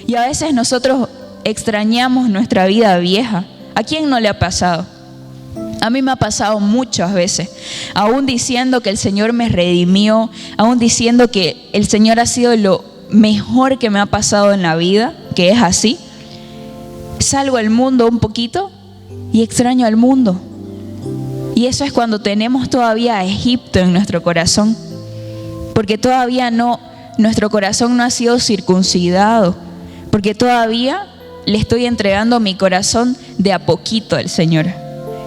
Y a veces nosotros extrañamos nuestra vida vieja. ¿A quién no le ha pasado? A mí me ha pasado muchas veces, aún diciendo que el Señor me redimió, aún diciendo que el Señor ha sido lo mejor que me ha pasado en la vida, que es así. Salgo al mundo un poquito y extraño al mundo. Y eso es cuando tenemos todavía a Egipto en nuestro corazón, porque todavía nuestro corazón no ha sido circuncidado, porque todavía le estoy entregando mi corazón de a poquito al Señor.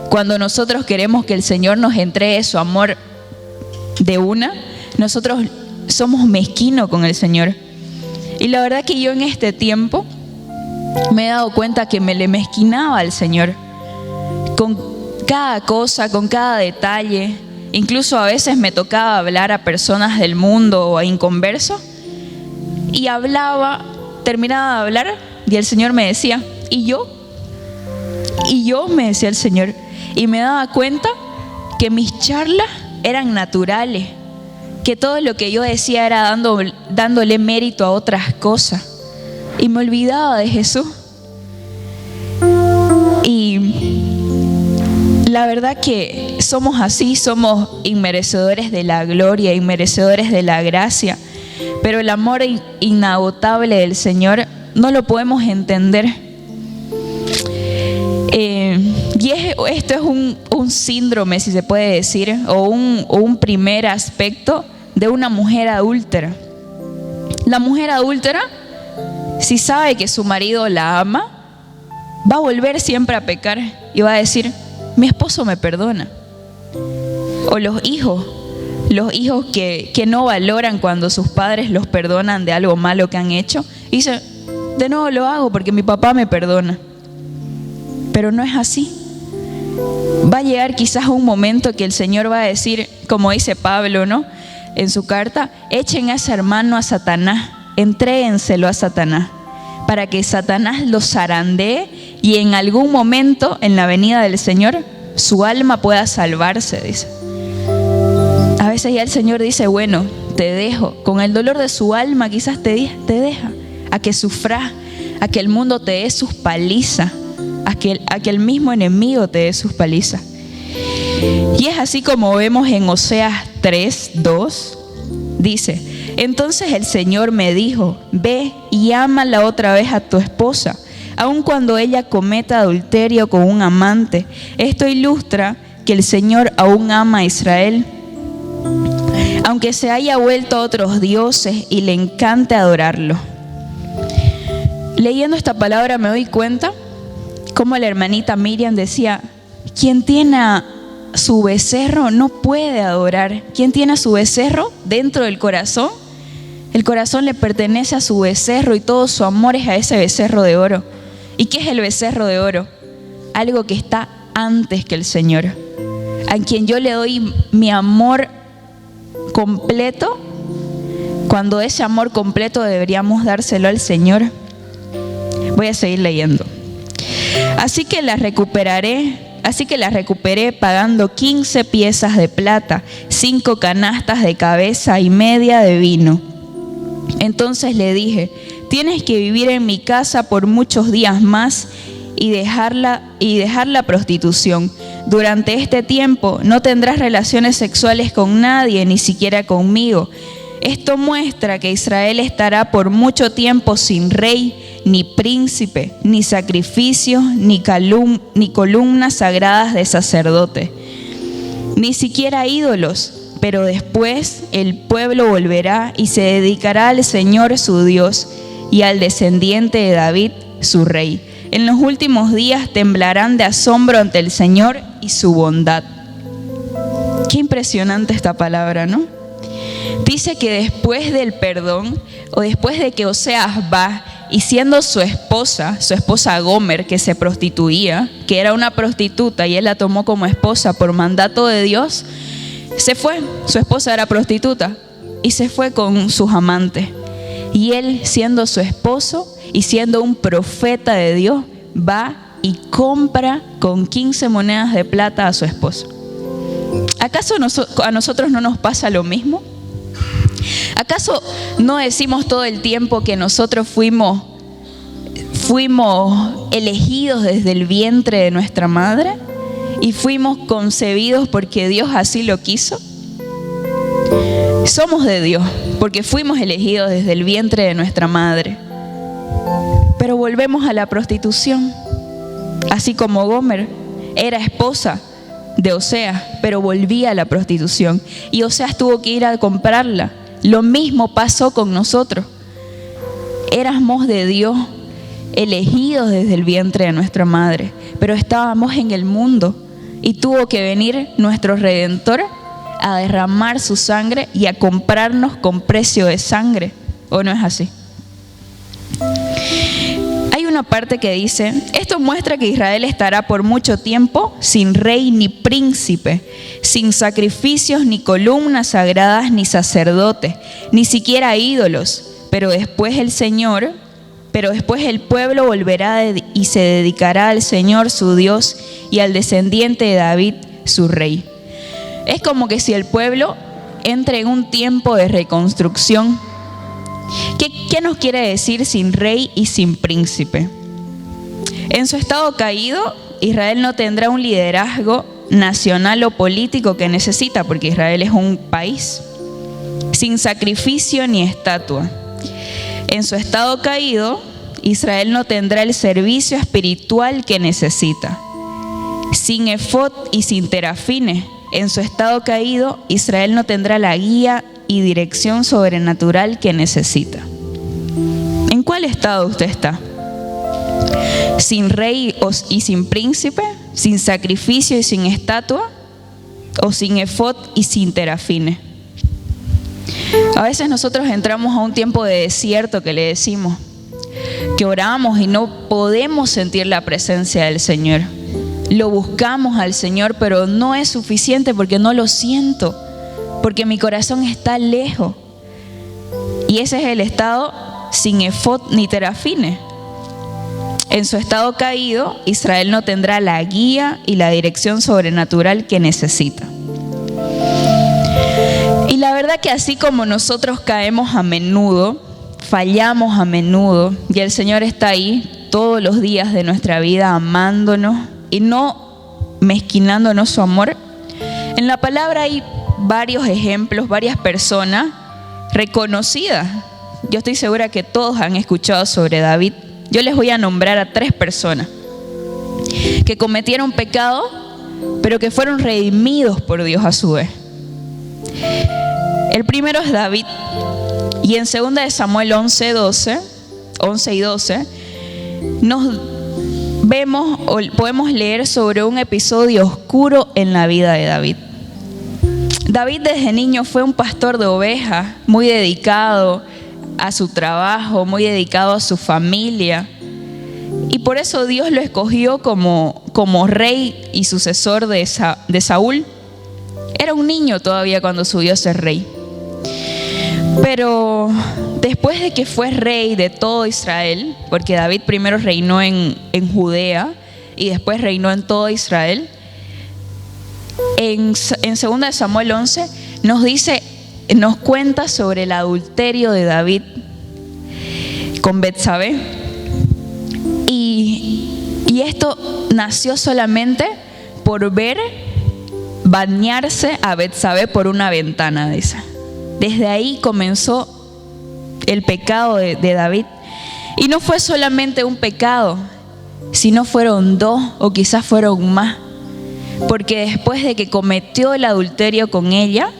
Cuando nosotros queremos que el Señor nos entregue su amor de una, nosotros somos mezquinos con el Señor. Y la verdad que yo en este tiempo me he dado cuenta que me le mezquinaba al Señor con cada cosa, con cada detalle. Incluso a veces me tocaba hablar a personas del mundo o a inconversos, y terminaba de hablar y el Señor me decía, ¿y yo? Me decía el Señor, y me daba cuenta que mis charlas eran naturales, que todo lo que yo decía era dándole mérito a otras cosas, y me olvidaba de Jesús. Y la verdad que somos así, somos inmerecedores de la gloria, inmerecedores de la gracia, pero el amor inagotable del Señor no lo podemos entender. Y esto es un síndrome, si se puede decir, o un primer aspecto de una mujer adúltera. La mujer adúltera, si sabe que su marido la ama, va a volver siempre a pecar y va a decir, mi esposo me perdona. O los hijos que no valoran cuando sus padres los perdonan de algo malo que han hecho, y dicen, de nuevo lo hago porque mi papá me perdona. Pero no es así. Va a llegar quizás un momento que el Señor va a decir, como dice Pablo, ¿no?, en su carta, echen a ese hermano a Satanás, entréguenselo a Satanás, para que Satanás lo zarandee y en algún momento, en la venida del Señor, su alma pueda salvarse, dice. A veces ya el Señor dice, bueno, te dejo, con el dolor de su alma quizás te deja, a que sufras, a que el mundo te dé sus palizas, a que el mismo enemigo te dé sus palizas. Y es así como vemos en Oseas 3:2, dice, entonces el Señor me dijo, ve y ámala otra vez a tu esposa, aun cuando ella cometa adulterio con un amante. Esto ilustra que el Señor aún ama a Israel, aunque se haya vuelto a otros dioses y le encante adorarlo. Leyendo esta palabra me doy cuenta cómo la hermanita Miriam decía, quien tiene a su becerro no puede adorar. Quien tiene a su becerro dentro del corazón, el corazón le pertenece a su becerro y todo su amor es a ese becerro de oro. ¿Y qué es el becerro de oro? Algo que está antes que el Señor, a quien yo le doy mi amor completo, cuando ese amor completo deberíamos dárselo al Señor. Voy a seguir leyendo. Así que la recuperé pagando 15 piezas de plata, 5 canastas de cabeza y media de vino. Entonces le dije, tienes que vivir en mi casa por muchos días más y dejar la prostitución. Durante este tiempo no tendrás relaciones sexuales con nadie, ni siquiera conmigo. Esto muestra que Israel estará por mucho tiempo sin rey, ni príncipe, ni sacrificios, ni columnas sagradas de sacerdote, ni siquiera ídolos. Pero después el pueblo volverá y se dedicará al Señor su Dios y al descendiente de David su rey. En los últimos días temblarán de asombro ante el Señor y su bondad. Qué impresionante esta palabra, ¿no? Dice que después del perdón, o después de que Oseas va y siendo su esposa Gomer, que se prostituía, que era una prostituta y él la tomó como esposa por mandato de Dios, se fue. Su esposa era prostituta y se fue con sus amantes. Y él, siendo su esposo y siendo un profeta de Dios, va y compra con 15 monedas de plata a su esposo. ¿Acaso a nosotros no nos pasa lo mismo? ¿Acaso no decimos todo el tiempo que nosotros fuimos fuimos elegidos desde el vientre de nuestra madre y fuimos concebidos porque Dios así lo quiso. Somos de Dios porque fuimos elegidos desde el vientre de nuestra madre. Pero volvemos a la prostitución. Así como Gomer era esposa de Oseas, pero volvía a la prostitución. Y Oseas tuvo que ir a comprarla. Lo mismo pasó con nosotros. Éramos de Dios, elegidos desde el vientre de nuestra madre, pero estábamos en el mundo y tuvo que venir nuestro Redentor a derramar su sangre y a comprarnos con precio de sangre. ¿O no es así? Hay una parte que dice: esto muestra que Israel estará por mucho tiempo sin rey ni príncipe, sin sacrificios ni columnas sagradas ni sacerdotes, ni siquiera ídolos. Pero después el pueblo volverá y se dedicará al Señor su Dios y al descendiente de David su rey. Es como que si el pueblo entra en un tiempo de reconstrucción. ¿Qué nos quiere decir sin rey y sin príncipe? En su estado caído, Israel no tendrá un liderazgo nacional o político que necesita, porque Israel es un país, sin sacrificio ni estatua. En su estado caído, Israel no tendrá el servicio espiritual que necesita, sin efod y sin terafines. En su estado caído, Israel no tendrá la guía y dirección sobrenatural que necesita. ¿En cuál estado usted está? ¿Sin rey y sin príncipe? ¿Sin sacrificio y sin estatua? ¿O sin efod y sin terafines? A veces nosotros entramos a un tiempo de desierto que le decimos, que oramos y no podemos sentir la presencia del Señor. Lo buscamos al Señor, pero no es suficiente porque no lo siento, porque mi corazón está lejos. Y ese es el estado sin efod ni terafines. En su estado caído, Israel no tendrá la guía y la dirección sobrenatural que necesita. Y la verdad que así como nosotros caemos a menudo, fallamos a menudo, y el Señor está ahí todos los días de nuestra vida amándonos y no mezquinándonos su amor. En la palabra hay varios ejemplos, varias personas reconocidas. Yo estoy segura que todos han escuchado sobre David. Yo les voy a nombrar a 3 personas que cometieron pecado, pero que fueron redimidos por Dios a su vez. El primero es David. Y en 2 de Samuel 11 y 12, podemos leer sobre un episodio oscuro en la vida de David. David desde niño fue un pastor de ovejas, muy dedicado a su trabajo, muy dedicado a su familia. Y por eso Dios lo escogió como rey y sucesor de Saúl. Era un niño todavía cuando subió a ser rey. Pero después de que fue rey de todo Israel, porque David primero reinó en Judea y después reinó en todo Israel, en 2 de Samuel 11 nos cuenta sobre el adulterio de David con Betsabé. Y esto nació solamente por ver bañarse a Betsabé por una ventana de esa. Desde ahí comenzó el pecado de David. Y no fue solamente un pecado, sino fueron 2 o quizás fueron más. Porque después de que cometió el adulterio con ella,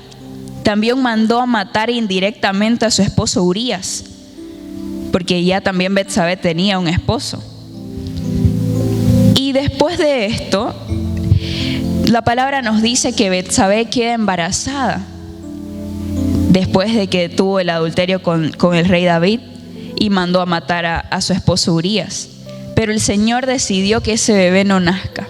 también mandó a matar indirectamente a su esposo Urías, porque ya también Betsabé tenía un esposo. Y después de esto, la palabra nos dice que Betsabé queda embarazada después de que tuvo el adulterio con el rey David y mandó a matar a su esposo Urías. Pero el Señor decidió que ese bebé no nazca.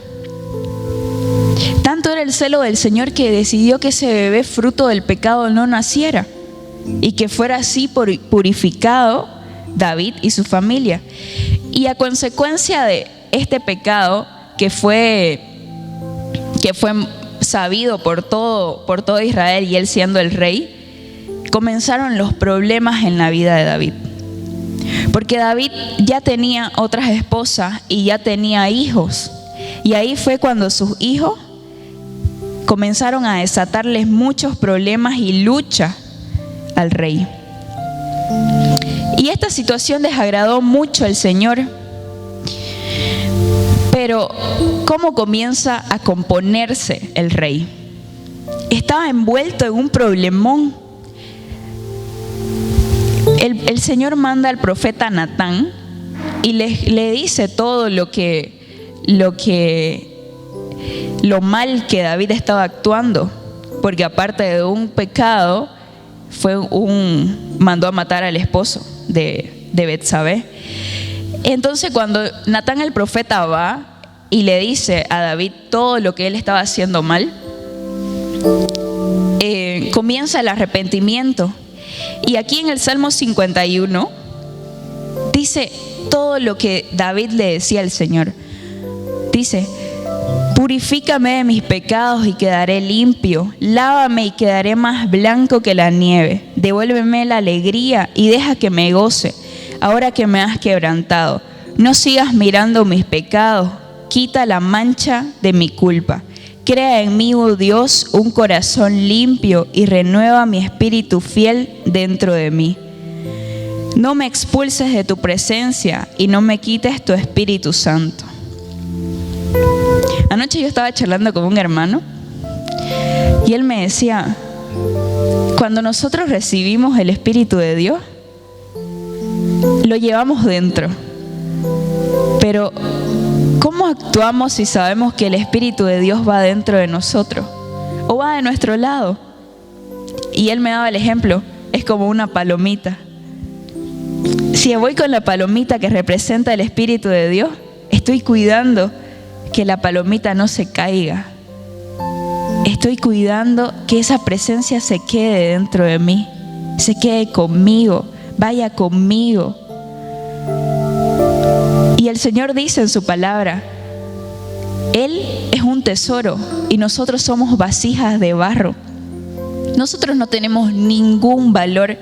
Tanto era el celo del Señor que decidió que ese bebé fruto del pecado no naciera y que fuera así purificado David y su familia. Y a consecuencia de este pecado que fue sabido por todo Israel y él siendo el rey, comenzaron los problemas en la vida de David. Porque David ya tenía otras esposas y ya tenía hijos. Y ahí fue cuando sus hijos comenzaron a desatarles muchos problemas y lucha al rey. Y esta situación desagradó mucho al Señor. Pero, ¿cómo comienza a componerse el rey? Estaba envuelto en un problemón. El Señor manda al profeta Natán y le dice todo lo mal que David estaba actuando, porque aparte de un pecado, mandó a matar al esposo de Betsabé. Entonces, cuando Natán el profeta va y le dice a David todo lo que él estaba haciendo mal, comienza el arrepentimiento. Y aquí en el Salmo 51 dice todo lo que David le decía al Señor. Dice: purifícame de mis pecados y quedaré limpio, lávame y quedaré más blanco que la nieve, devuélveme la alegría y deja que me goce, ahora que me has quebrantado. No sigas mirando mis pecados, quita la mancha de mi culpa. Crea en mí, oh Dios, un corazón limpio y renueva mi espíritu fiel dentro de mí. No me expulses de tu presencia y no me quites tu Espíritu Santo. Anoche yo estaba charlando con un hermano y él me decía, cuando nosotros recibimos el Espíritu de Dios, lo llevamos dentro. Pero, ¿cómo actuamos si sabemos que el Espíritu de Dios va dentro de nosotros o va de nuestro lado? Y él me daba el ejemplo, es como una palomita. Si voy con la palomita que representa el Espíritu de Dios, estoy cuidando que la palomita no se caiga. Estoy cuidando que esa presencia se quede dentro de mí, se quede conmigo, vaya conmigo. Y el Señor dice en su palabra, Él es un tesoro y nosotros somos vasijas de barro. Nosotros no tenemos ningún valor.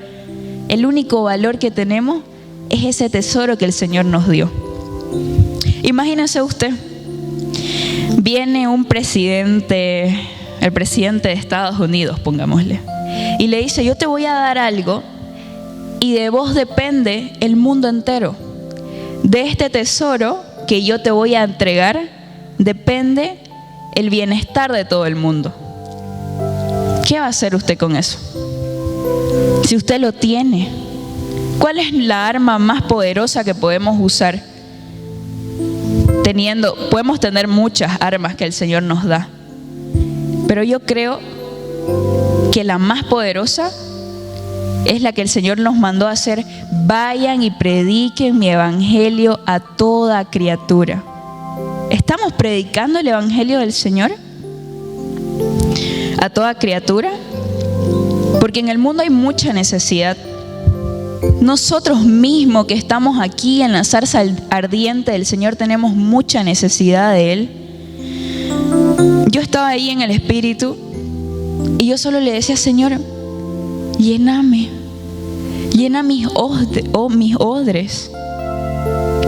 El único valor que tenemos es ese tesoro que el Señor nos dio. Imagínese usted, viene un presidente, el presidente de Estados Unidos, pongámosle, y le dice, yo te voy a dar algo y de vos depende el mundo entero. De este tesoro que yo te voy a entregar depende el bienestar de todo el mundo. ¿Qué va a hacer usted con eso? Si usted lo tiene, ¿cuál es la arma más poderosa que podemos usar? Podemos tener muchas armas que el Señor nos da, pero yo creo que la más poderosa es la que el Señor nos mandó a hacer: vayan y prediquen mi evangelio a toda criatura. ¿Estamos predicando el evangelio del Señor a toda criatura? Porque en el mundo hay mucha necesidad. Nosotros mismos que estamos aquí en la zarza ardiente del Señor tenemos mucha necesidad de Él. Yo estaba ahí en el Espíritu y yo solo le decía, Señor, lléname, llena mis odres.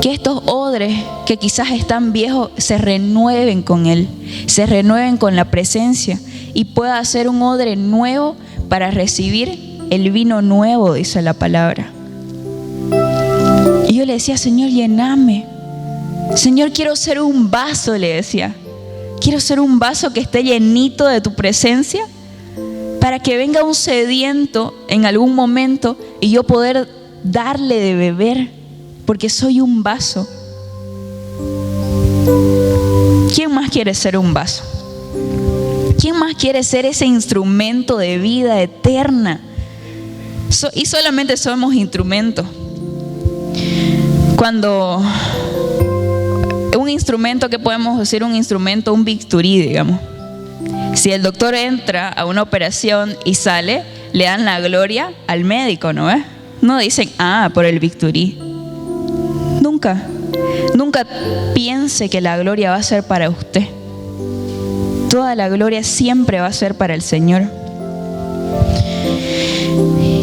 Que estos odres que quizás están viejos se renueven con Él, se renueven con la presencia y pueda ser un odre nuevo para recibir el vino nuevo, dice la palabra. Y yo le decía, Señor, lléname. Señor, quiero ser un vaso, le decía. Quiero ser un vaso que esté llenito de tu presencia para que venga un sediento en algún momento y yo poder darle de beber, porque soy un vaso. ¿Quién más quiere ser un vaso? ¿Quién más quiere ser ese instrumento de vida eterna? Y solamente somos instrumentos. Cuando un instrumento, ¿qué podemos decir? Un instrumento, un bisturí, digamos. Si el doctor entra a una operación y sale, le dan la gloria al médico, ¿no ves? No dicen, por el bisturí. Nunca piense que la gloria va a ser para usted. Toda la gloria siempre va a ser para el Señor.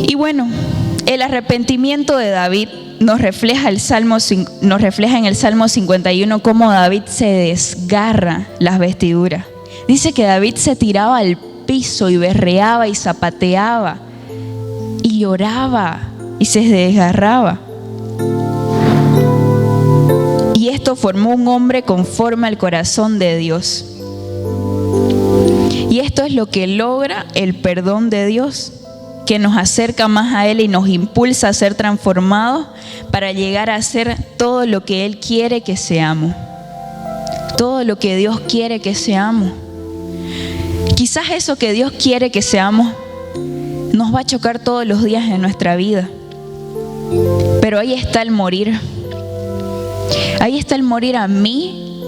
Y bueno, El arrepentimiento de David nos refleja en el Salmo 51 cómo David se desgarra las vestiduras. Dice que David se tiraba al piso y berreaba y zapateaba y lloraba y se desgarraba. Y esto formó un hombre conforme al corazón de Dios. Y esto es lo que logra el perdón de Dios, que nos acerca más a Él y nos impulsa a ser transformados para llegar a ser todo lo que Él quiere que seamos. Todo lo que Dios quiere que seamos. Quizás eso que Dios quiere que seamos nos va a chocar todos los días de nuestra vida. Pero ahí está el morir. Ahí está el morir a mí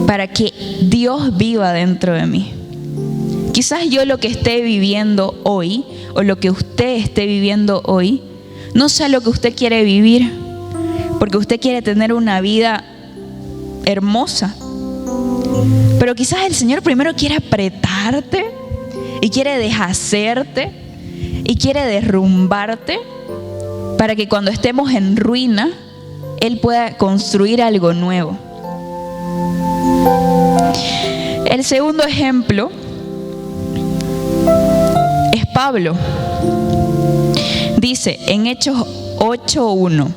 para que Dios viva dentro de mí. Quizás yo lo que esté viviendo hoy o lo que usted esté viviendo hoy no sea lo que usted quiere vivir, porque usted quiere tener una vida hermosa. Pero quizás el Señor primero quiere apretarte y quiere deshacerte y quiere derrumbarte para que cuando estemos en ruina, Él pueda construir algo nuevo. El segundo ejemplo es Pablo. Dice en Hechos 8:1: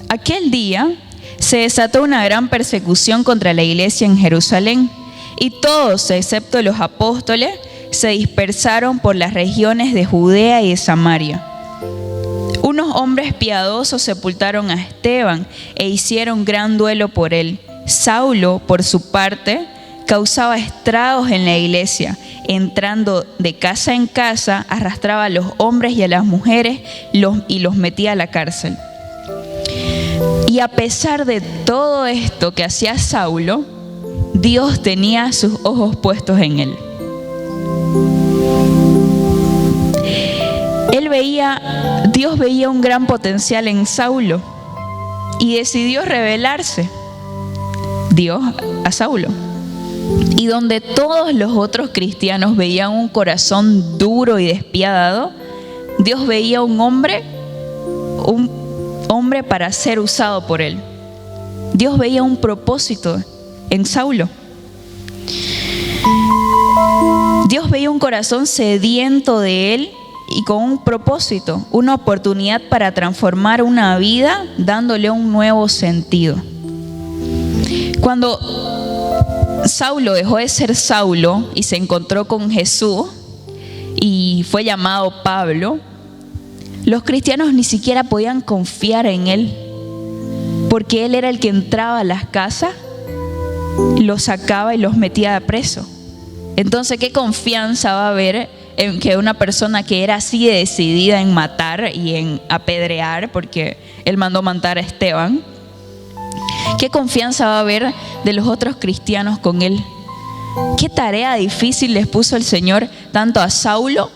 aquel día se desató una gran persecución contra la iglesia en Jerusalén, y todos, excepto los apóstoles, se dispersaron por las regiones de Judea y de Samaria. Unos hombres piadosos sepultaron a Esteban e hicieron gran duelo por él. Saulo, por su parte, causaba estragos en la iglesia. Entrando de casa en casa, arrastraba a los hombres y a las mujeres y los metía a la cárcel. Y a pesar de todo esto que hacía Saulo, Dios tenía sus ojos puestos en él. Dios veía un gran potencial en Saulo y decidió revelarse Dios a Saulo. Y donde todos los otros cristianos veían un corazón duro y despiadado, Dios veía un hombre para ser usado por él. Dios veía un propósito en Saulo. Dios veía un corazón sediento de él y con un propósito, una oportunidad para transformar una vida dándole un nuevo sentido. Cuando Saulo dejó de ser Saulo y se encontró con Jesús y fue llamado Pablo, los cristianos ni siquiera podían confiar en él, porque él era el que entraba a las casas, los sacaba y los metía preso. Entonces, ¿qué confianza va a haber en que una persona que era así de decidida en matar y en apedrear, porque él mandó matar a Esteban, qué confianza va a haber de los otros cristianos con él? ¿Qué tarea difícil les puso el Señor tanto a Saulo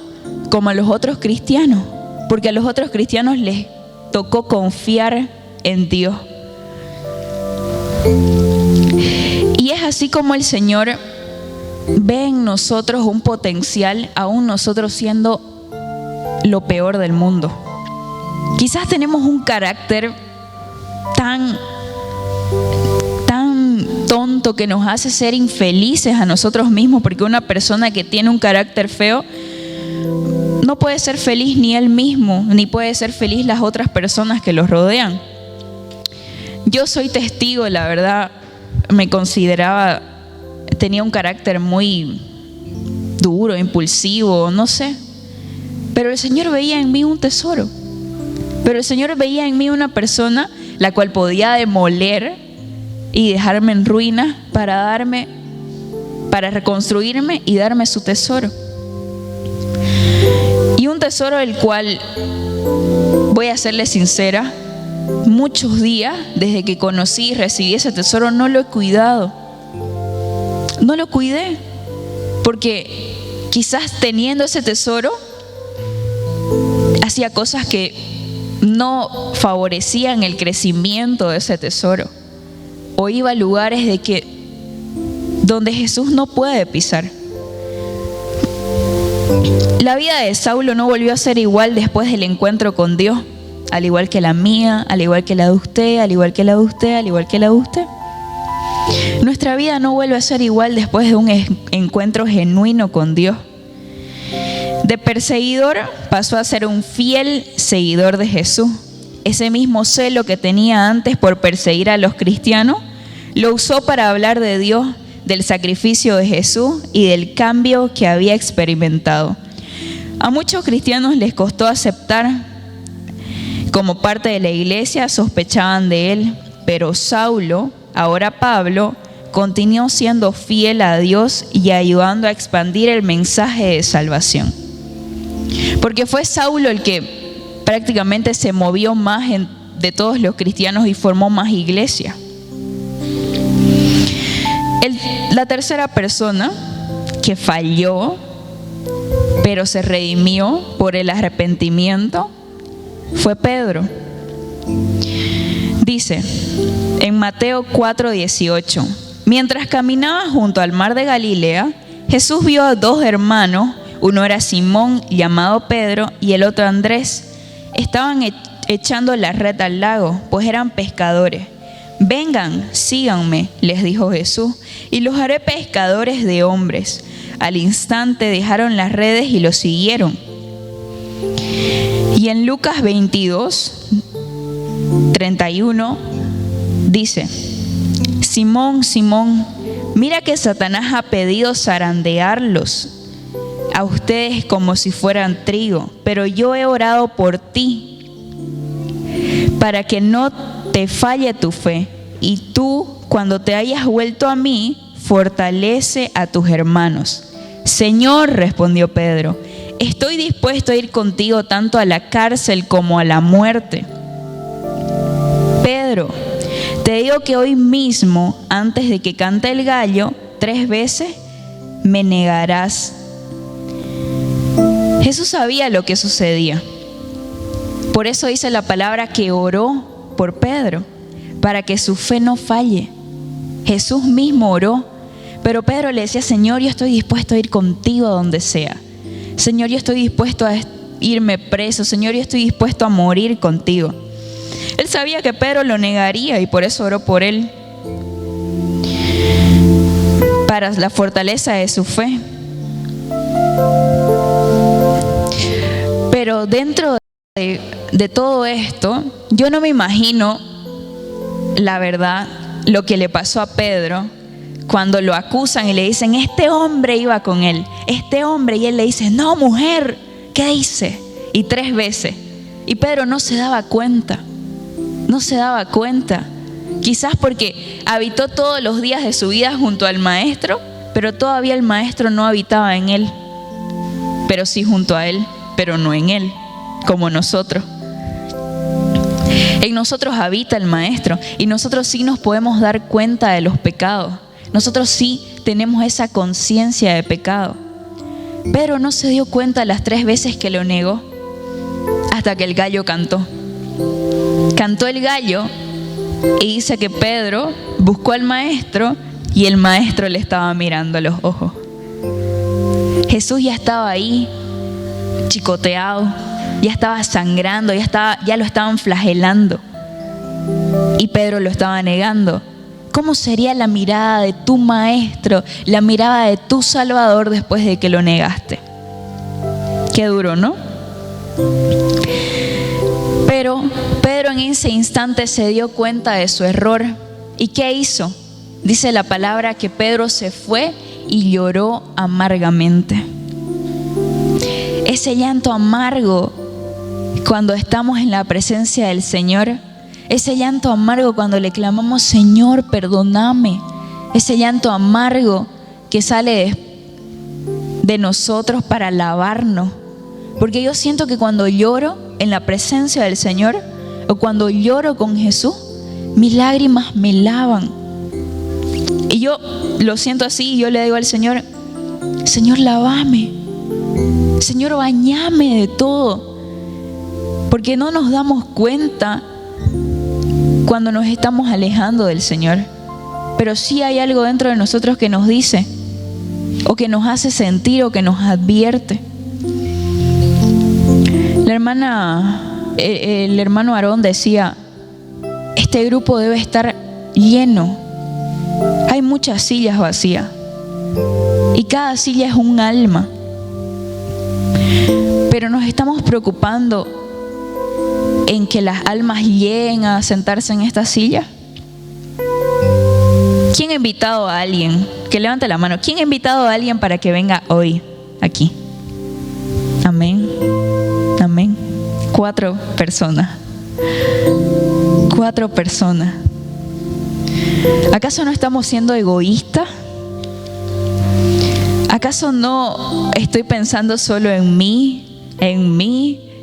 como a los otros cristianos? Porque a los otros cristianos les tocó confiar en Dios. Y es así como el Señor ve en nosotros un potencial, aún nosotros siendo lo peor del mundo. Quizás tenemos un carácter tan tonto que nos hace ser infelices a nosotros mismos, porque una persona que tiene un carácter feo no puede ser feliz ni él mismo, ni puede ser feliz las otras personas que los rodean. Yo soy testigo, la verdad, tenía un carácter muy duro, impulsivo, no sé. Pero el Señor veía en mí un tesoro. Pero el Señor veía en mí una persona la cual podía demoler y dejarme en ruinas para reconstruirme y darme su tesoro. Y un tesoro el cual, voy a serle sincera, muchos días desde que conocí y recibí ese tesoro no lo he cuidado. No lo cuidé, porque quizás teniendo ese tesoro hacía cosas que no favorecían el crecimiento de ese tesoro, o iba a lugares donde Jesús no puede pisar. La vida de Saulo no volvió a ser igual después del encuentro con Dios. al igual que la mía, al igual que la de usted, al igual que la de usted, al igual que la de usted. Nuestra vida no vuelve a ser igual después de un encuentro genuino con Dios. De perseguidor pasó a ser un fiel seguidor de Jesús. Ese mismo celo que tenía antes por perseguir a los cristianos, lo usó para hablar de Dios, del sacrificio de Jesús y del cambio que había experimentado. A muchos cristianos les costó aceptar como parte de la iglesia, sospechaban de él, pero Saulo, ahora Pablo, continuó siendo fiel a Dios y ayudando a expandir el mensaje de salvación. Porque fue Saulo el que prácticamente se movió más de todos los cristianos y formó más iglesia. La tercera persona que falló, pero se redimió por el arrepentimiento, fue Pedro. Dice en Mateo 4:18: mientras caminaba junto al mar de Galilea, Jesús vio a dos hermanos, uno era Simón llamado Pedro y el otro Andrés. Estaban echando la red al lago, pues eran pescadores. Vengan, síganme, les dijo Jesús, y los haré pescadores de hombres. Al instante dejaron las redes y los siguieron. Y en Lucas 22:31 dice: Simón, Simón, mira que Satanás ha pedido zarandearlos a ustedes como si fueran trigo, pero yo he orado por ti para que no te falle tu fe, y tú, cuando te hayas vuelto a mí, fortalece a tus hermanos. Señor, respondió Pedro, estoy dispuesto a ir contigo tanto a la cárcel como a la muerte. Pedro, te digo que hoy mismo, antes de que cante el gallo, 3 veces me negarás. Jesús sabía lo que sucedía. Por eso dice la palabra que oró por Pedro, para que su fe no falle. Jesús mismo oró, pero Pedro le decía: Señor, yo estoy dispuesto a ir contigo a donde sea. Señor, yo estoy dispuesto a irme preso. Señor, yo estoy dispuesto a morir contigo. Él sabía que Pedro lo negaría y por eso oró por él, para la fortaleza de su fe. Pero dentro de todo esto, yo no me imagino, la verdad, lo que le pasó a Pedro cuando lo acusan y le dicen: este hombre iba con él, este hombre, y él le dice: no, mujer, ¿qué hice? Y 3 veces. Y Pedro no se daba cuenta, no se daba cuenta. Quizás porque habitó todos los días de su vida junto al maestro, pero todavía el maestro no habitaba en él, pero sí junto a él, pero no en él, como nosotros. En nosotros habita el maestro y nosotros sí nos podemos dar cuenta de los pecados. Nosotros sí tenemos esa conciencia de pecado. Pedro no se dio cuenta las 3 veces que lo negó, hasta que el gallo cantó. Cantó el gallo y dice que Pedro buscó al maestro y el maestro le estaba mirando a los ojos. Jesús ya estaba ahí, chicoteado, ya estaba sangrando, ya lo estaban flagelando. Y Pedro lo estaba negando. ¿Cómo sería la mirada de tu maestro, la mirada de tu Salvador después de que lo negaste? Qué duro, ¿no? Pero Pedro en ese instante se dio cuenta de su error. ¿Y qué hizo? Dice la palabra que Pedro se fue y lloró amargamente. Ese llanto amargo cuando estamos en la presencia del Señor, ese llanto amargo cuando le clamamos: Señor, perdóname, ese llanto amargo que sale de nosotros para lavarnos. Porque yo siento que cuando lloro en la presencia del Señor, o cuando lloro con Jesús, mis lágrimas me lavan. Y yo lo siento así, y yo le digo al Señor: Señor, lávame, Señor, bañame de todo. Porque no nos damos cuenta cuando nos estamos alejando del Señor. Pero sí hay algo dentro de nosotros que nos dice, o que nos hace sentir, o que nos advierte. La hermana el hermano Aarón decía, este grupo debe estar lleno. Hay muchas sillas vacías y cada silla es un alma. Pero nos estamos preocupando en que las almas lleguen a sentarse en esta silla. ¿Quién ha invitado a alguien? Que levante la mano. ¿Quién ha invitado a alguien para que venga hoy aquí? Amén. Amén. 4 personas. 4 personas. ¿Acaso no estamos siendo egoístas? ¿Acaso no estoy pensando solo en mí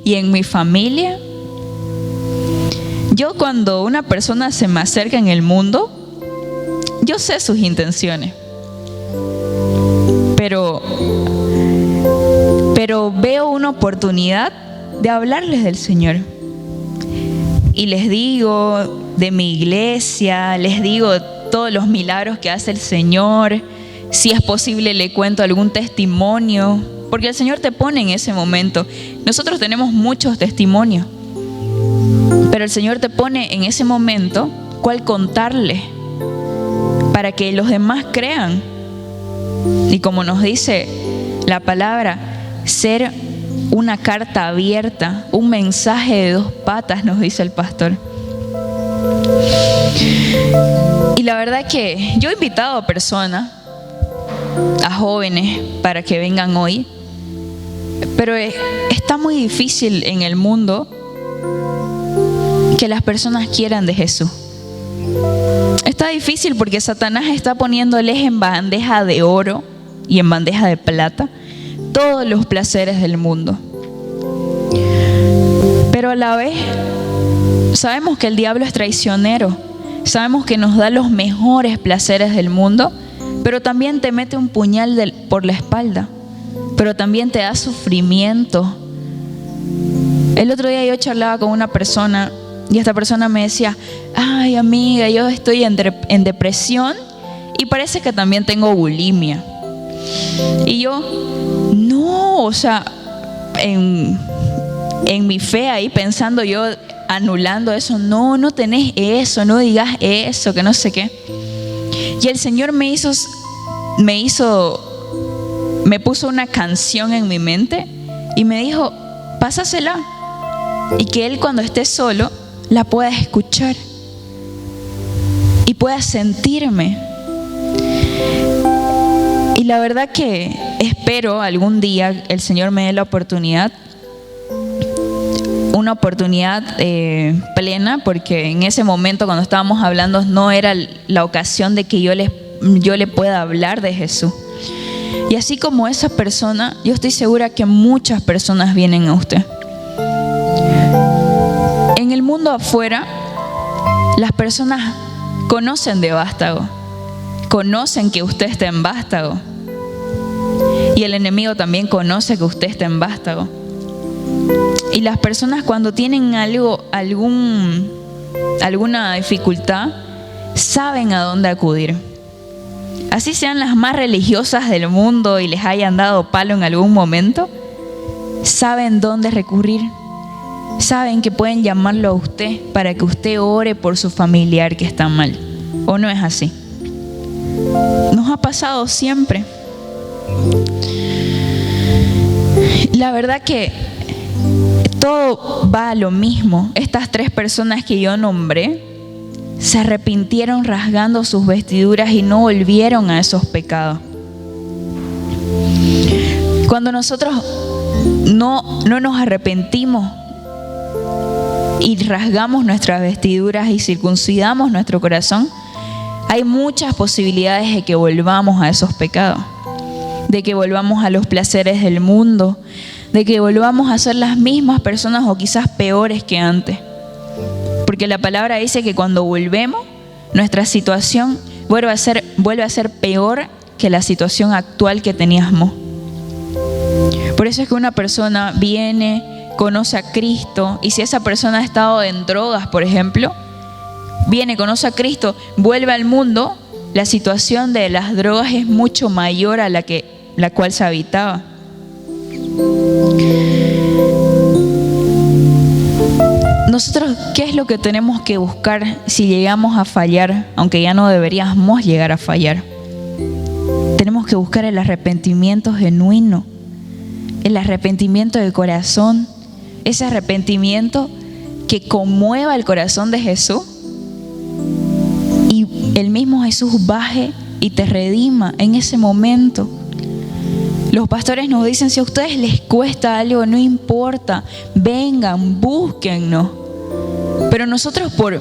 y en mi familia? Yo, cuando una persona se me acerca en el mundo, yo sé sus intenciones, pero veo una oportunidad de hablarles del Señor. Y les digo de mi iglesia, les digo todos los milagros que hace el Señor. Si es posible, le cuento algún testimonio, porque el Señor te pone en ese momento. Nosotros tenemos muchos testimonios, pero el Señor te pone en ese momento cuál contarle para que los demás crean. Y como nos dice la palabra, ser una carta abierta, un mensaje de 2 patas, nos dice el pastor. Y la verdad que yo he invitado a personas, a jóvenes, para que vengan hoy, pero está muy difícil en el mundo que las personas quieran de Jesús. Está difícil porque Satanás está poniéndoles en bandeja de oro y en bandeja de plata todos los placeres del mundo. Pero a la vez sabemos que el diablo es traicionero. Sabemos que nos da los mejores placeres del mundo, pero también te mete un puñal por la espalda, pero también te da sufrimiento. El otro día yo charlaba con una persona y esta persona me decía, ay amiga, yo estoy en depresión y parece que también tengo bulimia. Y yo, no, o sea, en mi fe ahí pensando yo, anulando eso, no tenés eso, no digas eso, que no sé qué. Y el Señor me puso una canción en mi mente y me dijo, pásasela, y que Él, cuando esté solo, la pueda escuchar y pueda sentirme. Y la verdad que espero algún día el Señor me dé la oportunidad, una oportunidad plena, porque en ese momento cuando estábamos hablando no era la ocasión de que yo le pueda hablar de Jesús. Y así como esa persona, yo estoy segura que muchas personas vienen a usted. En el mundo afuera, las personas conocen de Vástago, conocen que usted está en Vástago, y el enemigo también conoce que usted está en Vástago. Y las personas, cuando tienen alguna dificultad, saben a dónde acudir. Así sean las más religiosas del mundo y les hayan dado palo en algún momento, saben dónde recurrir. Saben que pueden llamarlo a usted para que usted ore por su familiar que está mal. ¿O no es así? Nos ha pasado siempre. La verdad que todo va a lo mismo. Estas 3 personas que yo nombré se arrepintieron rasgando sus vestiduras y no volvieron a esos pecados. Cuando nosotros no nos arrepentimos y rasgamos nuestras vestiduras y circuncidamos nuestro corazón, hay muchas posibilidades de que volvamos a esos pecados, de que volvamos a los placeres del mundo, de que volvamos a ser las mismas personas o quizás peores que antes. Porque la palabra dice que cuando volvemos, nuestra situación vuelve a ser peor que la situación actual que teníamos. Por eso es que una persona viene, conoce a Cristo, y si esa persona ha estado en drogas, por ejemplo, viene, conoce a Cristo, vuelve al mundo, la situación de las drogas es mucho mayor a la cual se habitaba. nosotros, ¿qué es lo que tenemos que buscar si llegamos a fallar? Aunque ya no deberíamos llegar a fallar. Tenemos que buscar el arrepentimiento genuino, el arrepentimiento de corazón, ese arrepentimiento que conmueva el corazón de Jesús y el mismo Jesús baje y te redima en ese momento. Los pastores nos dicen, si a ustedes les cuesta algo, no importa, vengan, búsquennos. Pero nosotros, por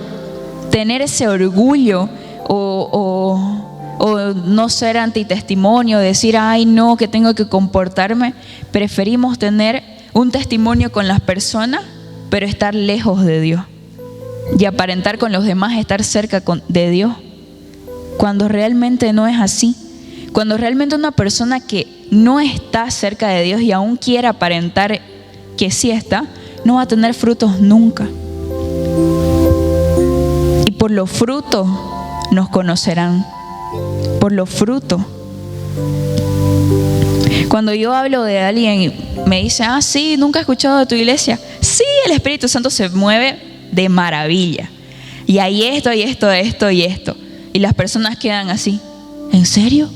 tener ese orgullo o no ser antitestimonio, decir, ay no, que tengo que comportarme, preferimos tener un testimonio con las personas, pero estar lejos de Dios. Y aparentar con los demás estar cerca de Dios, cuando realmente no es así. Cuando realmente una persona que no está cerca de Dios y aún quiere aparentar que sí está, no va a tener frutos nunca. Y por los frutos nos conocerán. Por los frutos. Cuando yo hablo de alguien y me dice, sí, nunca he escuchado de tu iglesia. Sí, el Espíritu Santo se mueve de maravilla. Y hay esto, y esto, esto y esto. Y las personas quedan así. ¿En serio?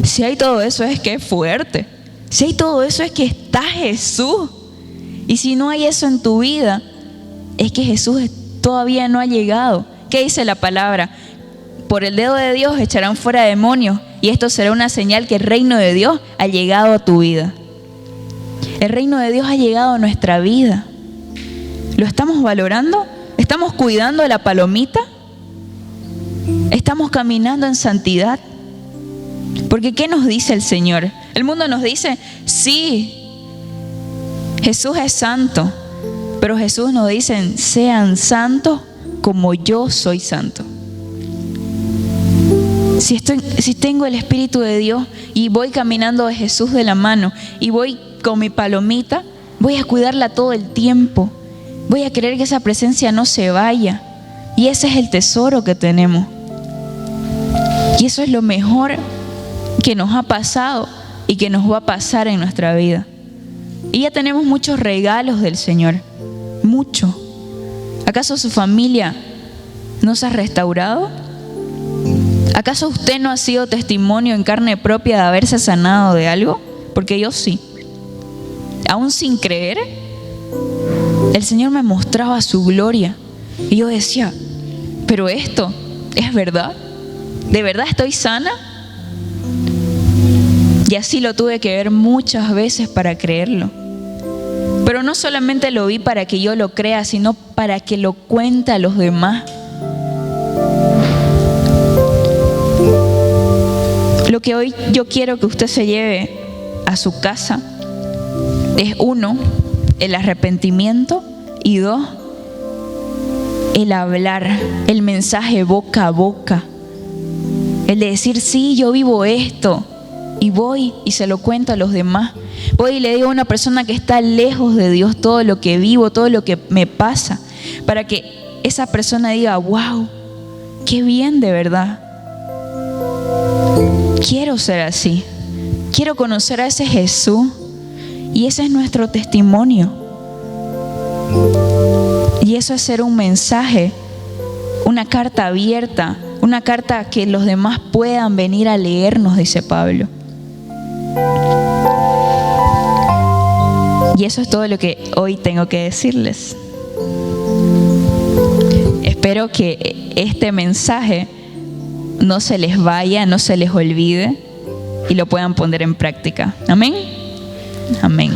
Si hay todo eso es que es fuerte. Si hay todo eso es que está Jesús. Y si no hay eso en tu vida, es que Jesús todavía no ha llegado. ¿Qué dice la palabra? Por el dedo de Dios echarán fuera demonios, y esto será una señal que el reino de Dios ha llegado a tu vida. El reino de Dios ha llegado a nuestra vida. ¿Lo estamos valorando? ¿Estamos cuidando de la palomita? ¿Estamos caminando en santidad? Porque ¿qué nos dice el Señor? El mundo nos dice, sí, Jesús es santo, pero Jesús nos dice, sean santos como yo soy santo. Si tengo el Espíritu de Dios y voy caminando de Jesús de la mano y voy con mi palomita, voy a cuidarla todo el tiempo. Voy a querer que esa presencia no se vaya. Y ese es el tesoro que tenemos. Y eso es lo mejor que nos ha pasado y que nos va a pasar en nuestra vida. Y ya tenemos muchos regalos del Señor. Mucho. ¿Acaso su familia no se ha restaurado? ¿Acaso usted no ha sido testimonio en carne propia de haberse sanado de algo? Porque yo sí. Aún sin creer, el Señor me mostraba su gloria. Y yo decía, ¿pero esto es verdad? ¿De verdad estoy sana? Y así lo tuve que ver muchas veces para creerlo. Pero no solamente lo vi para que yo lo crea, sino para que lo cuente a los demás. Lo que hoy yo quiero que usted se lleve a su casa es 1, el arrepentimiento, y 2, el hablar, el mensaje boca a boca. El de decir, sí, yo vivo esto, y voy y se lo cuento a los demás. Voy y le digo a una persona que está lejos de Dios todo lo que vivo, todo lo que me pasa, para que esa persona diga, wow, qué bien de verdad. Quiero ser así. Quiero conocer a ese Jesús. Y ese es nuestro testimonio. Y eso es ser un mensaje, una carta abierta, una carta que los demás puedan venir a leernos, dice Pablo. Y eso es todo lo que hoy tengo que decirles. Espero que este mensaje no se les vaya, no se les olvide y lo puedan poner en práctica. Amén. Amén.